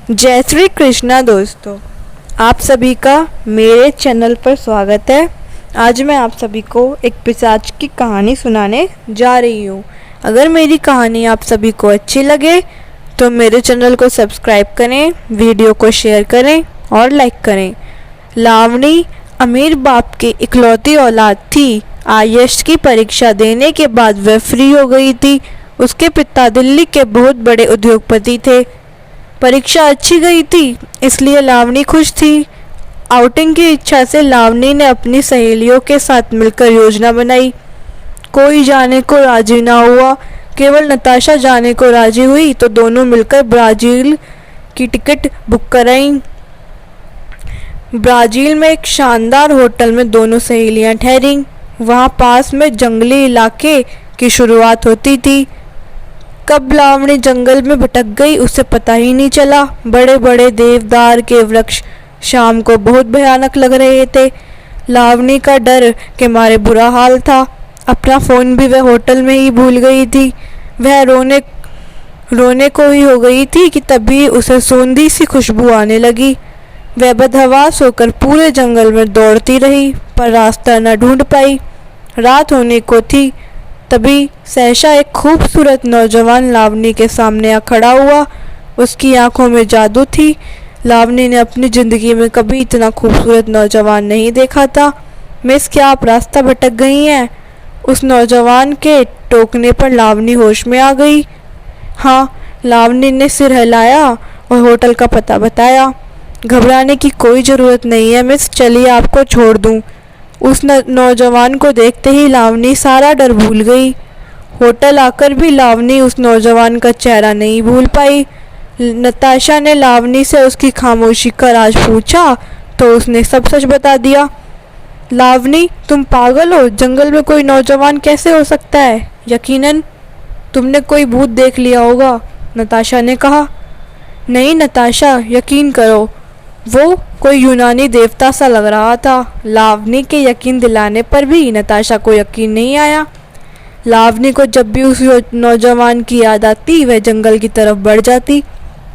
जय श्री कृष्णा दोस्तों, आप सभी का मेरे चैनल पर स्वागत है। आज मैं आप सभी को एक पिशाच की कहानी सुनाने जा रही हूँ। अगर मेरी कहानी आप सभी को अच्छी लगे तो मेरे चैनल को सब्सक्राइब करें, वीडियो को शेयर करें और लाइक करें। लावणी अमीर बाप की इकलौती औलाद थी। आईएएस की परीक्षा देने के बाद वह फ्री हो गई थी। उसके पिता दिल्ली के बहुत बड़े उद्योगपति थे। परीक्षा अच्छी गई थी, इसलिए लावणी खुश थी। आउटिंग की इच्छा से लावणी ने अपनी सहेलियों के साथ मिलकर योजना बनाई। कोई जाने को राजी ना हुआ, केवल नताशा जाने को राजी हुई तो दोनों मिलकर ब्राज़ील की टिकट बुक कराई। ब्राज़ील में एक शानदार होटल में दोनों सहेलियां ठहरीं। वहां पास में जंगली इलाके की शुरुआत होती थी। कब लावणी जंगल में भटक गई उसे पता ही नहीं चला। बड़े बड़े देवदार के वृक्ष शाम को बहुत भयानक लग रहे थे। लावणी का डर के मारे बुरा हाल था। अपना फ़ोन भी वह होटल में ही भूल गई थी। वह रोने को ही हो गई थी कि तभी उसे सोंधी सी खुशबू आने लगी। वह बदहवास होकर पूरे जंगल में दौड़ती रही पर रास्ता न ढूंढ पाई। रात होने को थी, तभी सहसा एक खूबसूरत नौजवान लावणी के सामने आ खड़ा हुआ। उसकी आंखों में जादू थी। लावणी ने अपनी ज़िंदगी में कभी इतना खूबसूरत नौजवान नहीं देखा था। मिस, क्या आप रास्ता भटक गई हैं? उस नौजवान के टोकने पर लावणी होश में आ गई। हाँ, लावणी ने सिर हिलाया और होटल का पता बताया। घबराने की कोई ज़रूरत नहीं है मिस, चलिए आपको छोड़ दूँ। उस नौजवान को देखते ही लावणी सारा डर भूल गई। होटल आकर भी लावणी उस नौजवान का चेहरा नहीं भूल पाई। नताशा ने लावणी से उसकी खामोशी का राज पूछा तो उसने सब सच बता दिया। लावणी, तुम पागल हो? जंगल में कोई नौजवान कैसे हो सकता है? यकीनन तुमने कोई भूत देख लिया होगा, नताशा ने कहा। नहीं नताशा, यकीन करो, वो कोई यूनानी देवता सा लग रहा था। लावणी के यकीन दिलाने पर भी नताशा को यकीन नहीं आया। लावणी को जब भी उस नौजवान की याद आती वह जंगल की तरफ बढ़ जाती।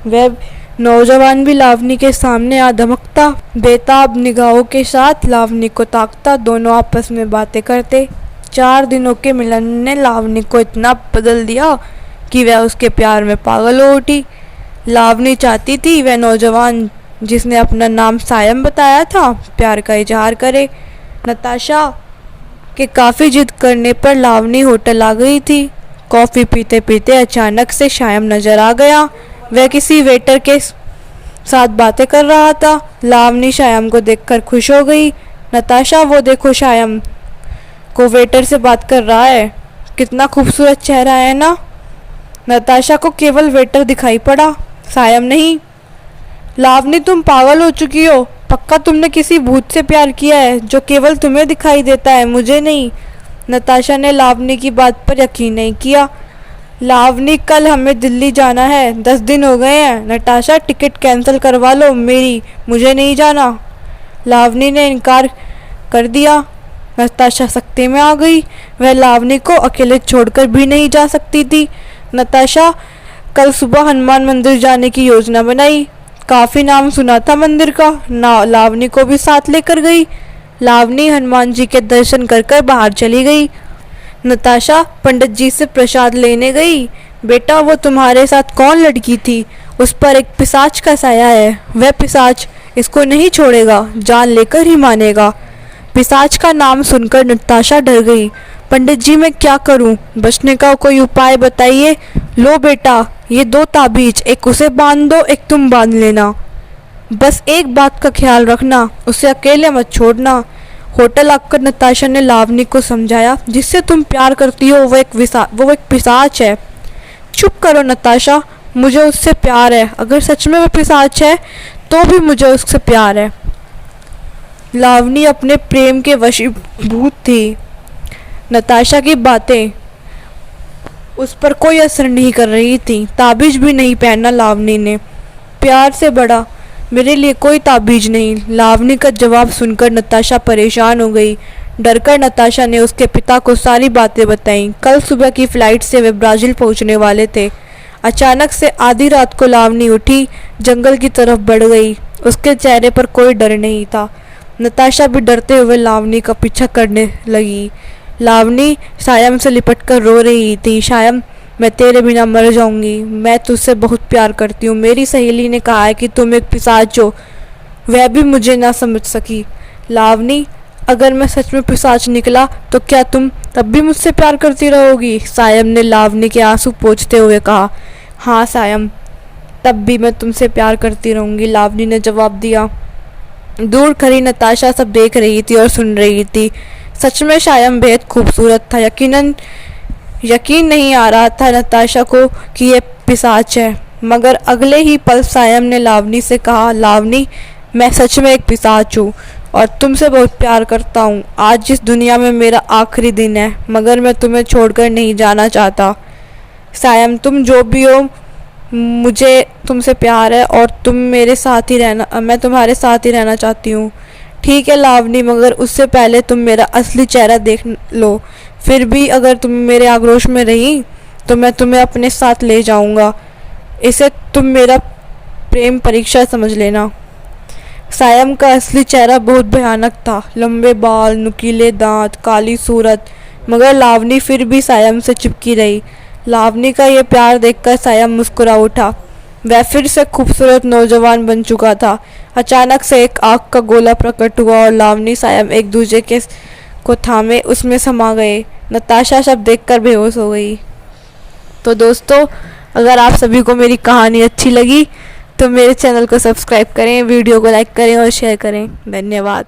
वह नौजवान भी लावणी के सामने आ धमकता, बेताब निगाहों के साथ लावणी को ताकता। दोनों आपस में बातें करते। 4 दिनों के मिलन ने लावणी को इतना बदल दिया कि वह उसके प्यार में पागल हो उठी। लावणी चाहती थी वह नौजवान जिसने अपना नाम सायम बताया था प्यार का इजहार करे। नताशा के काफ़ी जिद करने पर लावणी होटल आ गई थी। कॉफ़ी पीते पीते अचानक से शायम नज़र आ गया। वह किसी वेटर के साथ बातें कर रहा था। लावणी शायम को देखकर खुश हो गई। नताशा, वो देखो, शायम को वेटर से बात कर रहा है। कितना खूबसूरत चेहरा है ना? नताशा को केवल वेटर दिखाई पड़ा, सायम नहीं। लावणी, तुम पागल हो चुकी हो। पक्का तुमने किसी भूत से प्यार किया है जो केवल तुम्हें दिखाई देता है, मुझे नहीं। नताशा ने लावणी की बात पर यकीन नहीं किया। लावणी, कल हमें दिल्ली जाना है, 10 दिन हो गए हैं। नताशा, टिकट कैंसिल करवा लो मेरी, मुझे नहीं जाना। लावणी ने इनकार कर दिया। नताशा सख्ती में आ गई। वह लावणी को अकेले छोड़कर भी नहीं जा सकती थी। नताशा कल सुबह हनुमान मंदिर जाने की योजना बनाई। काफ़ी नाम सुना था मंदिर का। लावणी को भी साथ लेकर गई। लावणी हनुमान जी के दर्शन कर बाहर चली गई। नताशा पंडित जी से प्रसाद लेने गई। बेटा, वो तुम्हारे साथ कौन लड़की थी? उस पर एक पिशाच का साया है। वह पिशाच इसको नहीं छोड़ेगा, जान लेकर ही मानेगा। पिशाच का नाम सुनकर नताशा डर गई। पंडित जी, मैं क्या करूं? बचने का कोई उपाय बताइए। लो बेटा, ये 2 ताबीज, एक उसे बांध दो, एक तुम बांध लेना। बस एक बात का ख्याल रखना, उसे अकेले मत छोड़ना। होटल आकर नताशा ने लावणी को समझाया, जिससे तुम प्यार करती हो वो एक पिशाच है। चुप करो नताशा, मुझे उससे प्यार है। अगर सच में वो पिशाच है तो भी मुझे उससे प्यार है। लावणी अपने प्रेम के वशीभूत थी। नताशा की बातें उस पर कोई असर नहीं कर रही थी। ताबीज भी नहीं पहना लावणी ने। प्यार से बड़ा मेरे लिए कोई ताबीज नहीं। लावणी का जवाब सुनकर नताशा परेशान हो गई। डरकर नताशा ने उसके पिता को सारी बातें बताईं। कल सुबह की फ़्लाइट से वे ब्राज़ील पहुंचने वाले थे। अचानक से आधी रात को लावनी उठी, जंगल की तरफ बढ़ गई। उसके चेहरे पर कोई डर नहीं था। नताशा भी डरते हुए लावनी का पीछा करने लगी। लावनी सायम से लिपटकर रो रही थी। सायम, मैं तेरे बिना मर जाऊंगी। मैं तुझसे बहुत प्यार करती हूँ। मेरी सहेली ने कहा है कि तुम एक पिशाच हो, वह भी मुझे ना समझ सकी। लावनी, अगर मैं सच में पिशाच निकला तो क्या तुम तब भी मुझसे प्यार करती रहोगी? सायम ने लावनी के आंसू पोंछते हुए कहा। हाँ सायम, तब भी मैं तुमसे प्यार करती रहूंगी, लावनी ने जवाब दिया। दूर खड़ी नताशा सब देख रही थी और सुन रही थी। सच में सायम बेहद खूबसूरत था। यकीन नहीं आ रहा था नताशा को कि ये पिशाच है। मगर अगले ही पल सायम ने लावनी से कहा, लावनी, मैं सच में एक पिशाच हूँ और तुमसे बहुत प्यार करता हूँ। आज इस दुनिया में मेरा आखिरी दिन है, मगर मैं तुम्हें छोड़कर नहीं जाना चाहता। सायम, तुम जो भी हो, मुझे तुमसे प्यार है और तुम मेरे साथ ही रहना, मैं तुम्हारे साथ ही रहना चाहती हूँ। ठीक है लावनी, मगर उससे पहले तुम मेरा असली चेहरा देख लो। फिर भी अगर तुम मेरे आक्रोश में रही तो मैं तुम्हें अपने साथ ले जाऊंगा। इसे तुम मेरा प्रेम परीक्षा समझ लेना। सायम का असली चेहरा बहुत भयानक था। लंबे बाल, नुकीले दांत, काली सूरत। मगर लावनी फिर भी सायम से चिपकी रही। लावनी का ये प्यार देखकर सायम मुस्कुरा उठा। वह फिर से खूबसूरत नौजवान बन चुका था। अचानक से एक आग का गोला प्रकट हुआ और लावनी सायम एक दूसरे के को थामे उसमें समा गए। नताशा सब देखकर बेहोश हो गई। तो दोस्तों, अगर आप सभी को मेरी कहानी अच्छी लगी तो मेरे चैनल को सब्सक्राइब करें, वीडियो को लाइक करें और शेयर करें। धन्यवाद।